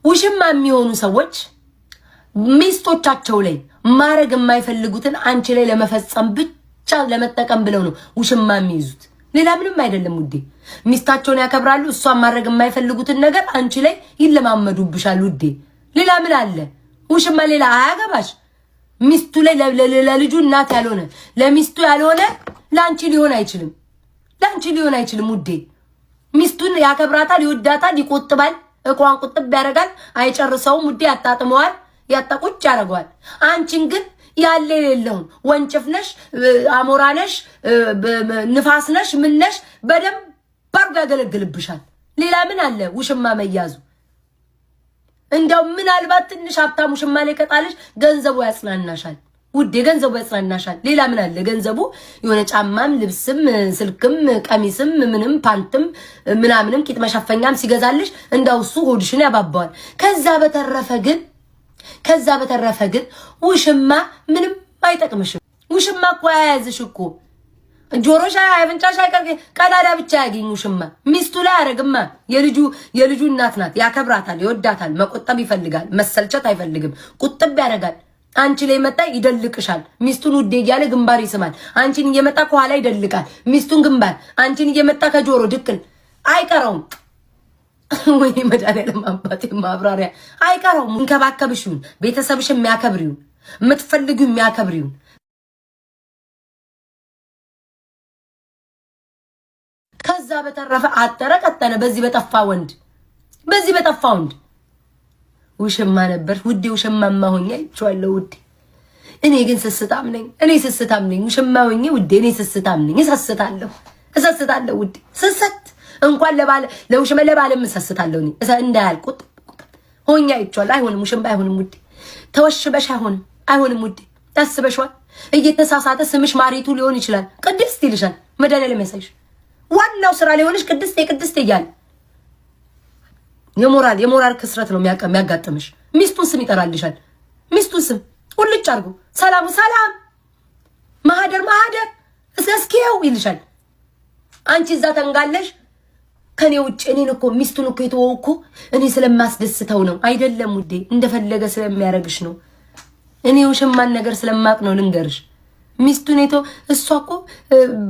ውሽማ የሚሆኑ ሰዎች ሚስቶቻቸው ላይ ማረግ የማይፈልጉትን አንቺ ላይ ለመፈጸም ብቻ ለመጠቀም ብለው ነው ውሽማ የሚይዙት። ሌላ ምንም አይደለም ውዴ። ሚስታቸውን ያከብራሉ። እሷን ማረግ የማይፈልጉትን ነገር አንቺ ላይ ይለማመዱብሻል ውዴ። ሌላ ምን አለ? ውሽማ ሌላ አያገባሽ። ሚስቱ ላይ ለልጁ እናት ያልሆነ ለሚስቱ ያልሆነ ላንቺ ሊሆን አይችልም። ላንቺ ሊሆን አይችልም ውዴ። ሚስቱን ያከብራታል፣ ይወዳታል፣ ይቆጥባል። እቋን ቁጥብ ያደርጋል፣ አይጨርሰውም ውዴ። ያጣጥመዋል፣ ያጣቁጭ ያደርገዋል። አንቺን ግን ያለ የሌለውን ወንጭፍ ነሽ፣ አሞራ ነሽ፣ ንፋስ ነሽ፣ ምን ነሽ በደንብ ባርጋ ያገለግልብሻል። ሌላ ምን አለ? ውሽማ መያዙ እንደው ምናልባት ትንሽ ሀብታም ውሽማ ላይ ከጣለሽ ገንዘቡ ያጽናናሻል ውዴ፣ ገንዘቡ ያጽናናሻል። ሌላ ምን አለ? ገንዘቡ የሆነ ጫማም ልብስም ስልክም ቀሚስም ምንም ፓንትም ምናምንም ቂጥ መሸፈኛም ሲገዛልሽ እንደው እሱ ሆድሽን ያባባዋል። ከዛ በተረፈ ግን ውሽማ ምንም አይጠቅምሽም። ውሽማ እኮ ያያዝሽ እኮ ጆሮሽ አፍንጫሽ አይቀር ቀዳዳ ብቻ ያገኝ ውሽማ ሚስቱ ላይ አረግማ። የልጁ እናት ናት፣ ያከብራታል፣ ይወዳታል፣ መቆጠብ ይፈልጋል፣ መሰልቸት አይፈልግም፣ ቁጥብ ያደርጋል። አንቺ ላይ መጣ ይደልቅሻል። ሚስቱን ውዴ እያለ ግንባር ይስማል። አንቺን እየመጣ ከኋላ ይደልቃል። ሚስቱን ግንባር፣ አንቺን እየመጣ ከጆሮ ድቅል አይቀረውም። ወይ መድኃኒዓለም አባቴ ማብራሪያ አይቀረውም። እንከባከብሽውን ቤተሰብሽን የሚያከብሪውን የምትፈልጊው የሚያከብሪውን ከዛ በተረፈ አጠረ ቀጠነ በዚህ በጠፋ ወንድ ውሽማ ነበር ውዴ። ውሽማማ ሆኜ አይቼዋለሁ ውዴ። እኔ ግን ስስታም ነኝ። ውሽማ ሆኜ ውዴ እኔ ስስታም ነኝ። እሰስታለሁ ውዴ። ስስት እንኳን ለውሽማ ለባለም እሰስታለሁ እኔ እንዳያልቁት ሆኜ አይቼዋለሁ። አይሆንም፣ ውሽማ አይሆንም ውዴ። ተወሽበሽ አይሆንም ውዴ። ታስበሽዋል። እየተሳሳተ ስምሽ ማሪቱ ሊሆን ይችላል። ቅድስት ይልሻል መድኃኒዓለም ያሳይሽ። ዋናው ስራ ሊሆንሽ ቅድስት እያለ የሞራል ክስረት ነው የሚያጋጥምሽ። ሚስቱን ስም ይጠራልሻል። ሚስቱን ስም ሁልጭ አድርጎ ሰላም ማህደር እስኪው ይልሻል። አንቺ እዛ ተንጋለሽ ከኔ ውጭ እኔን እኮ ሚስቱን እኮ የተወው እኮ እኔ ስለማስደስተው ነው። አይደለም ውዴ፣ እንደፈለገ ስለሚያረግሽ ነው። እኔ ውሽማን ነገር ስለማቅ ነው ልንገርሽ። ሚስቱን እሷ እኮ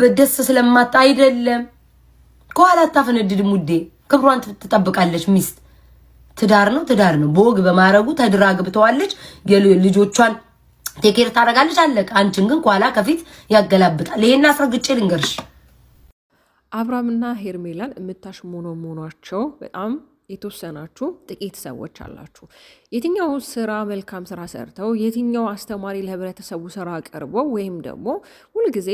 በደስ ስለማታ አይደለም። ከኋላ አታፈነድድም ውዴ። ክብሯን ትጠብቃለች። ሚስት ትዳር ነው። በወግ በማረጉ ተድራ ግብተዋለች። ልጆቿን ቴኬር ታረጋለች። አለቀ። አንቺን ግን ከኋላ ከፊት ያገላብጣል። ይሄን አስረግጬ ልንገርሽ። አብርሃምና ሄርሜላን የምታሽሞነሞኗቸው በጣም የተወሰናችሁ ጥቂት ሰዎች አላችሁ። የትኛው ስራ መልካም ስራ ሰርተው የትኛው አስተማሪ ለህብረተሰቡ ስራ ቀርበው ወይም ደግሞ ሁልጊዜ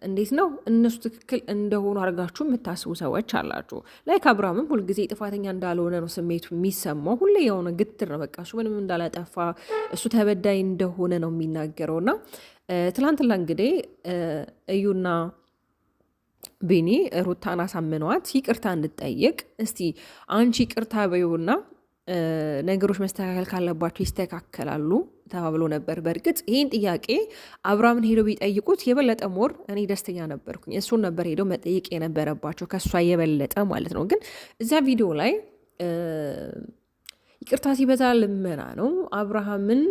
እንዴት ነው እነሱ ትክክል እንደሆኑ አድርጋችሁ የምታስቡ ሰዎች አላችሁ። ላይክ አብርሃምም ሁልጊዜ ጥፋተኛ እንዳልሆነ ነው ስሜቱ የሚሰማው። ሁሌ የሆነ ግትር ነው። በቃ እሱ ምንም እንዳላጠፋ እሱ ተበዳይ እንደሆነ ነው የሚናገረውና ትላንትና እንግዲህ እዩና ቢኒ ሩታን አሳምነዋት ይቅርታ እንድጠይቅ እስቲ አንቺ ይቅርታ በይውና ነገሮች መስተካከል ካለባቸው ይስተካከላሉ ተባብሎ ነበር። በእርግጥ ይህን ጥያቄ አብርሃምን ሄደው ቢጠይቁት የበለጠ ሞር እኔ ደስተኛ ነበርኩኝ። እሱን ነበር ሄደው መጠየቅ የነበረባቸው ከእሷ የበለጠ ማለት ነው። ግን እዚያ ቪዲዮ ላይ ይቅርታ ሲበዛ ልመና ነው። አብርሃምን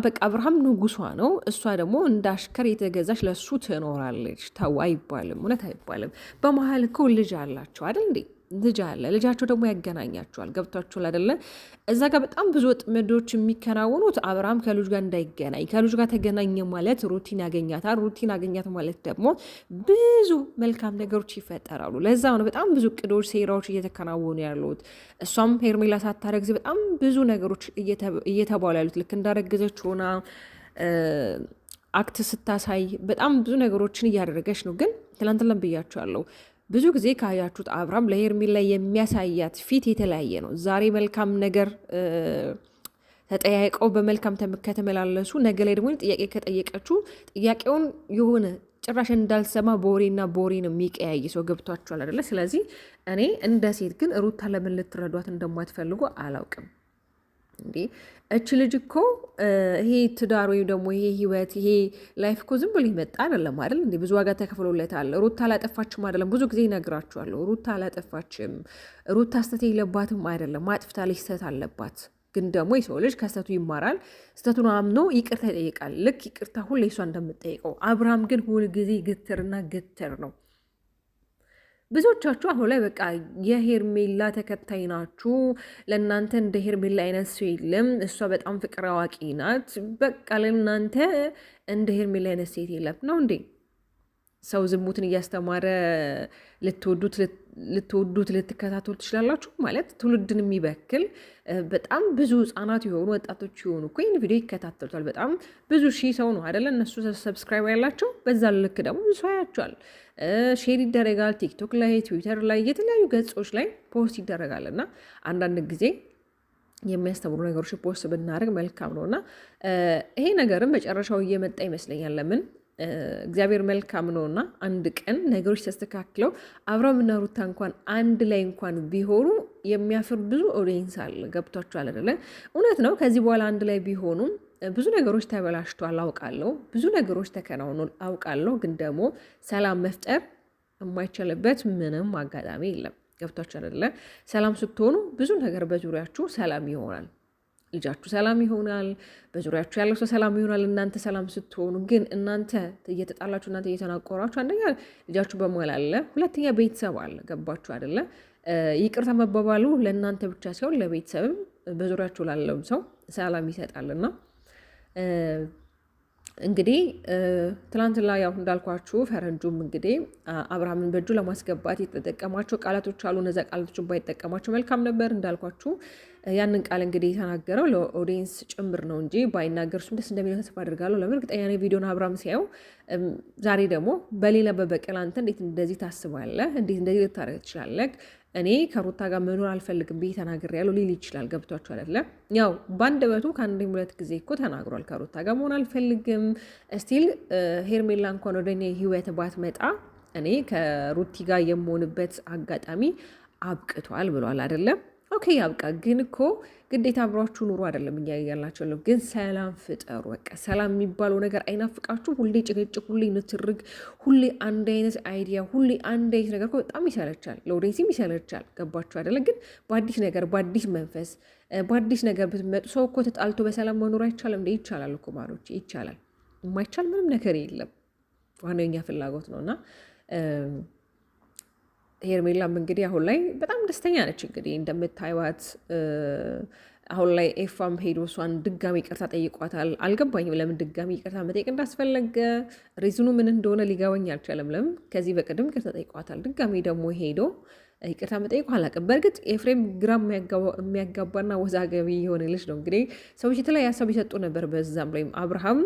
በቃ አብርሃም ንጉሷ ነው፣ እሷ ደግሞ እንዳሽከር የተገዛች ለሱ ትኖራለች። ተው አይባልም፣ እውነት አይባልም። በመሀል እኮ ልጅ አላቸው አይደል እንዴ? ልጅ አለ። ልጃቸው ደግሞ ያገናኛቸዋል። ገብቷችኋል አይደለ? እዛ ጋር በጣም ብዙ ጥምዶች የሚከናወኑት አብርሃም ከልጅ ጋር እንዳይገናኝ። ከልጅ ጋር ተገናኘ ማለት ሩቲን ያገኛታል። ሩቲን አገኛት ማለት ደግሞ ብዙ መልካም ነገሮች ይፈጠራሉ። ለዛ ነው በጣም ብዙ እቅዶች፣ ሴራዎች እየተከናወኑ ያሉት። እሷም ሄርሜላ ሳታረግዝ በጣም ብዙ ነገሮች እየተባሉ ያሉት ልክ እንዳረገዘች ሆና አክት ስታሳይ በጣም ብዙ ነገሮችን እያደረገች ነው። ግን ትላንትና ብያቸዋለሁ ብዙ ጊዜ ካያችሁት አብርሃም ለሄርሜላ የሚያሳያት ፊት የተለያየ ነው። ዛሬ መልካም ነገር ተጠያይቀው በመልካም ከተመላለሱ ነገ ላይ ደግሞ ጥያቄ ከጠየቀችው ጥያቄውን የሆነ ጭራሽ እንዳልሰማ ቦሬና ቦሬ ነው የሚቀያይ ሰው። ገብቷችኋል አይደለ? ስለዚህ እኔ እንደ ሴት ግን ሩታ ለምን ልትረዷት እንደማትፈልጉ አላውቅም። እንዴ እች ልጅ እኮ ይሄ ትዳር ወይም ደግሞ ይሄ ህይወት ይሄ ላይፍ እኮ ዝም ብሎ ይመጣ አይደለም አይደል? እንዴ ብዙ ዋጋ ተከፍሎለታል። ሩታ አላጠፋችም አይደለም፣ ብዙ ጊዜ ይነግራችኋለሁ። ሩታ አላጠፋችም፣ ሩታ ስህተት የለባትም አይደለም፣ አጥፍታለች፣ ስህተት አለባት። ግን ደግሞ የሰው ልጅ ከስህተቱ ይማራል፣ ስህተቱን አምኖ ይቅርታ ይጠይቃል። ልክ ይቅርታ ሁሌ እሷ እንደምትጠይቀው። አብርሃም ግን ሁልጊዜ ግትርና ግትር ነው። ብዙዎቻችሁ አሁን ላይ በቃ የሄርሜላ ተከታይ ናችሁ። ለእናንተ እንደ ሄርሜላ አይነት ሰው የለም፣ እሷ በጣም ፍቅር አዋቂ ናት። በቃ ለእናንተ እንደ ሄርሜላ አይነት ሴት የለም ነው እንዴ? ሰው ዝሙትን እያስተማረ ልትወዱት ልትከታተሉ ትችላላችሁ። ማለት ትውልድን የሚበክል በጣም ብዙ ህጻናት የሆኑ ወጣቶች የሆኑ እኮ ይህን ቪዲዮ ይከታተሉታል። በጣም ብዙ ሺህ ሰው ነው አይደለ? እነሱ ሰብስክራይብ ያላቸው፣ በዛ ልክ ደግሞ ብዙ ሰው ያቸዋል። ሼር ይደረጋል፣ ቲክቶክ ላይ፣ ትዊተር ላይ፣ የተለያዩ ገጾች ላይ ፖስት ይደረጋል። እና አንዳንድ ጊዜ የሚያስተምሩ ነገሮች ፖስት ብናደርግ መልካም ነው። እና ይሄ ነገርም መጨረሻው እየመጣ ይመስለኛል። ለምን እግዚአብሔር መልካም ነው እና አንድ ቀን ነገሮች ተስተካክለው አብርሃምና ሩታ እንኳን አንድ ላይ እንኳን ቢሆኑ የሚያፍር ብዙ ኦዲየንስ አለ። ገብቷችኋል አይደለ? እውነት ነው። ከዚህ በኋላ አንድ ላይ ቢሆኑም ብዙ ነገሮች ተበላሽቷል አውቃለሁ። ብዙ ነገሮች ተከናውኖ አውቃለሁ። ግን ደግሞ ሰላም መፍጠር የማይቻልበት ምንም አጋጣሚ የለም። ገብቷችኋል አይደለ? ሰላም ስትሆኑ ብዙ ነገር በዙሪያችሁ ሰላም ይሆናል። ልጃችሁ ሰላም ይሆናል። በዙሪያችሁ ያለው ሰው ሰላም ይሆናል። እናንተ ሰላም ስትሆኑ ግን እናንተ እየተጣላችሁ እናንተ እየተናቆራችሁ፣ አንደኛ ልጃችሁ በመሃል አለ፣ ሁለተኛ ቤተሰብ አለ። ገባችሁ አይደለ? ይቅርታ መባባሉ ለእናንተ ብቻ ሲሆን ለቤተሰብም በዙሪያችሁ ላለው ሰው ሰላም ይሰጣልና እንግዲህ ትናንትና ያው እንዳልኳችሁ ፈረንጁም እንግዲህ አብርሃምን በእጁ ለማስገባት የተጠቀማቸው ቃላቶች አሉ። እነዚያ ቃላቶችን ባይጠቀማቸው መልካም ነበር። እንዳልኳችሁ ያንን ቃል እንግዲህ የተናገረው ለኦዲየንስ ጭምር ነው እንጂ ባይናገር እሱም ደስ እንደሚለው ተስፋ አድርጋለሁ። ለምን እርግጠኛ ነኝ ቪዲዮን አብርሃም ሲያየው ዛሬ ደግሞ በሌላ በበቀል አንተ እንዴት እንደዚህ ታስባለህ? እንዴት እንደዚህ ልታደርግ ትችላለህ? እኔ ከሩታ ጋር መኖር አልፈልግም ብዬ ተናግሬያለሁ ሊል ይችላል። ገብቷችሁ አይደለ? ያው በአንደበቱ ከአንድም ሁለት ጊዜ እኮ ተናግሯል። ከሩታ ጋር መሆን አልፈልግም። እስቲል ሄርሜላ እንኳን ወደ እኔ ህይወት ባትመጣ እኔ ከሩቲ ጋር የምሆንበት አጋጣሚ አብቅቷል ብሏል አይደለም? ኦኬ ያብቃ። ግን እኮ ግዴታ አብሯችሁ ኑሮ አይደለም እያያላቸው ነው። ግን ሰላም ፍጠሩ። በቃ ሰላም የሚባለው ነገር አይናፍቃችሁ? ሁሌ ጭቅጭቅ፣ ሁሌ ንትርግ፣ ሁሌ አንድ አይነት አይዲያ፣ ሁሌ አንድ አይነት ነገር በጣም ይሰለቻል። ለኦዲየንስም ይሰለቻል። ገባችሁ አይደለ? ግን በአዲስ ነገር፣ በአዲስ መንፈስ፣ በአዲስ ነገር ብትመጡ ሰው እኮ ተጣልቶ በሰላም መኖር አይቻልም እንደ ይቻላል እኮ ማሮች፣ ይቻላል። የማይቻል ምንም ነገር የለም። ዋናው የኛ ፍላጎት ነው እና ሄርሜላም እንግዲህ አሁን ላይ በጣም ደስተኛ ነች። እንግዲህ እንደምታይዋት አሁን ላይ ኤፋም ሄዶ እሷን ድጋሚ ይቅርታ ጠይቋታል። አልገባኝም ለምን ድጋሚ ይቅርታ መጠየቅ እንዳስፈለገ፣ ሪዝኑ ምን እንደሆነ ሊገባኝ አልቻለም። ለምን ከዚህ በቅድም ይቅርታ ጠይቋታል፣ ድጋሚ ደግሞ ሄዶ ይቅርታ መጠየቁ አላውቅም። በእርግጥ ኤፍሬም ግራ የሚያጋባና ወዛገቢ የሆነ ልጅ ነው። እንግዲህ ሰዎች የተለያየ ሀሳብ ይሰጡ ነበር። በዛም ላይም አብርሃም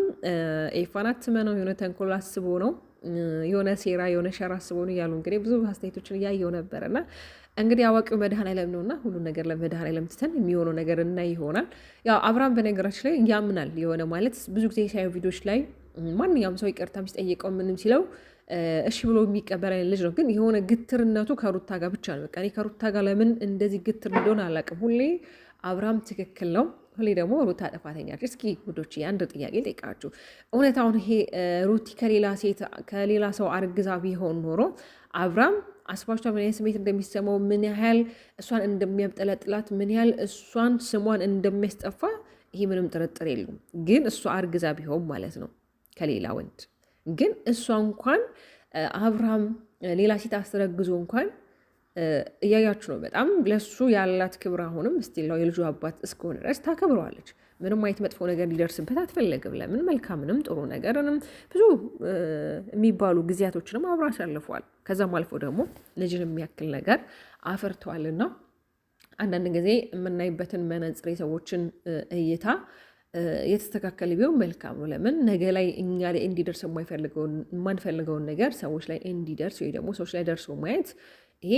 ኤፋን አትመነው የሆነ ተንኮል አስቦ ነው የሆነ ሴራ የሆነ ሸራ አስቦ ነው እያሉ እንግዲህ ብዙ አስተያየቶችን እያየው ነበር። እና እንግዲህ አዋቂው መድኃኔዓለም ነውና ሁሉን ነገር ለመድኃኔዓለም ትተን የሚሆነው ነገር እና ይሆናል። ያው አብርሃም በነገራችን ላይ ያምናል። የሆነ ማለት ብዙ ጊዜ ሳዩ ቪዲዮች ላይ ማንኛውም ሰው ይቅርታ ሲጠይቀው ምንም ሲለው እሺ ብሎ የሚቀበል አይነት ልጅ ነው። ግን የሆነ ግትርነቱ ከሩታ ጋር ብቻ ነው። በቃ እኔ ከሩታ ጋር ለምን እንደዚህ ግትር እንደሆነ አላውቅም። ሁሌ አብርሃም ትክክል ነው፣ ሁሌ ደግሞ ሩታ ጥፋተኛ ነች። እስኪ ውዶች አንድ ጥያቄ ጠይቃችሁ፣ እውነት አሁን ይሄ ሩቲ ከሌላ ሰው አርግዛ ቢሆን ኖሮ አብርሃም አስባቿ ምን ያህል ስሜት እንደሚሰማው፣ ምን ያህል እሷን እንደሚያብጠለጥላት፣ ምን ያህል እሷን ስሟን እንደሚያስጠፋ ይሄ ምንም ጥርጥር የለውም። ግን እሷ አርግዛ ቢሆን ማለት ነው ከሌላ ወንድ ግን እሷ እንኳን አብርሃም ሌላ ሴት አስተረግዞ እንኳን እያያችሁ ነው። በጣም ለሱ ያላት ክብር አሁንም ስቲል የልጁ አባት እስከሆነ ድረስ ታከብረዋለች። ምንም አይነት መጥፎ ነገር ሊደርስበት አትፈለግም። ለምን መልካምንም ጥሩ ነገርንም ብዙ የሚባሉ ጊዜያቶችንም አብሮ አሳልፈዋል። ከዛም አልፎ ደግሞ ልጅን የሚያክል ነገር አፈርተዋልና አንዳንድ ጊዜ የምናይበትን መነጽር የሰዎችን እይታ የተስተካከለ ቢሆን መልካም ነው። ለምን ነገ ላይ እኛ ላይ እንዲደርስ የማንፈልገውን ነገር ሰዎች ላይ እንዲደርስ ወይ ደግሞ ሰዎች ላይ ደርሶ ማየት ይሄ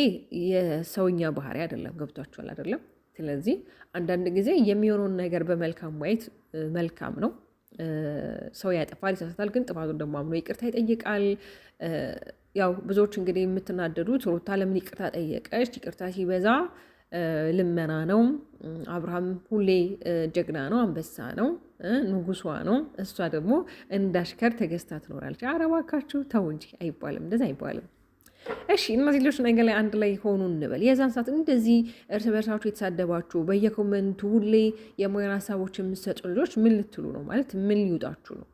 የሰውኛ ባህሪ አይደለም። ገብቷችኋል አይደለም? ስለዚህ አንዳንድ ጊዜ የሚሆነውን ነገር በመልካም ማየት መልካም ነው። ሰው ያጠፋል፣ ይሳሳታል። ግን ጥፋቱን ደግሞ አምኖ ይቅርታ ይጠይቃል። ያው ብዙዎች እንግዲህ የምትናደዱት ሩታ ለምን ይቅርታ ጠየቀች? ይቅርታ ሲበዛ ልመና ነው። አብርሃም ሁሌ ጀግና ነው፣ አንበሳ ነው፣ ንጉሷ ነው። እሷ ደግሞ እንዳሽከር ተገዝታ ትኖራለች። ኧረ እባካችሁ ተው እንጂ አይባልም፣ እንደዚህ አይባልም። እሺ እነዚህ ልጆች ነገር ላይ አንድ ላይ ሆኑ እንበል። የዛን ሰዓት እንደዚህ እርስ በርሳችሁ የተሳደባችሁ በየኮመንቱ ሁሌ የማይሆን ሀሳቦች የምትሰጡ ልጆች ምን ልትሉ ነው? ማለት ምን ሊውጣችሁ ነው?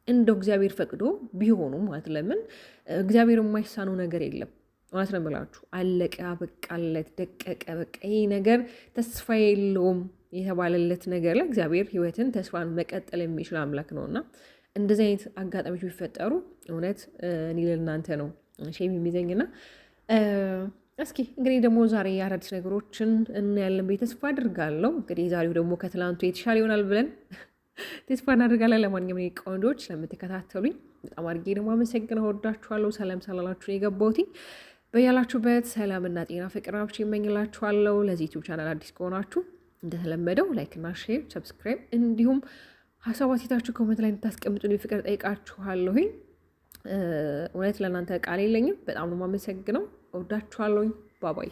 እንደው እግዚአብሔር ፈቅዶ ቢሆኑ ማለት ለምን እግዚአብሔር የማይሳነው ነገር የለም። እውነት ነው የምላችሁ። አለቀ፣ አበቃለት፣ ደቀቀ፣ በቃ ይሄ ነገር ተስፋ የለውም የተባለለት ነገር ላይ እግዚአብሔር ሕይወትን ተስፋን መቀጠል የሚችል አምላክ ነውና እንደዚህ አይነት አጋጣሚዎች ቢፈጠሩ እውነት እኔ ለእናንተ ነው ሼም የሚዘኝና እስኪ እንግዲህ ደግሞ ዛሬ አዳዲስ ነገሮችን እናያለን ብዬ ተስፋ አድርጋለሁ። እንግዲህ ዛሬው ደግሞ ከትላንቱ የተሻለ ይሆናል ብለን ተስፋ እናደርጋለን። ለማንኛውም ቆንጆች ስለምትከታተሉኝ በጣም አድርጌ ደግሞ አመሰግናለሁ። ወዳችኋለሁ። ሰላም ሳላላችሁ የገባሁት በያላችሁበት ሰላምና ጤና ፍቅር አብሽ ይመኝላችኋለሁ። ለዚህ ዩቲዩብ ቻናል አዲስ ከሆናችሁ እንደተለመደው ላይክና ሼር፣ ሰብስክራይብ እንዲሁም ሀሳብ አስተያየታችሁ ኮሜንት ላይ እንድታስቀምጡልኝ ፍቅር ጠይቃችኋለሁኝ። እውነት ለእናንተ ቃል የለኝም። በጣም ነው የማመሰግነው። ወዳችኋለሁኝ። ባባይ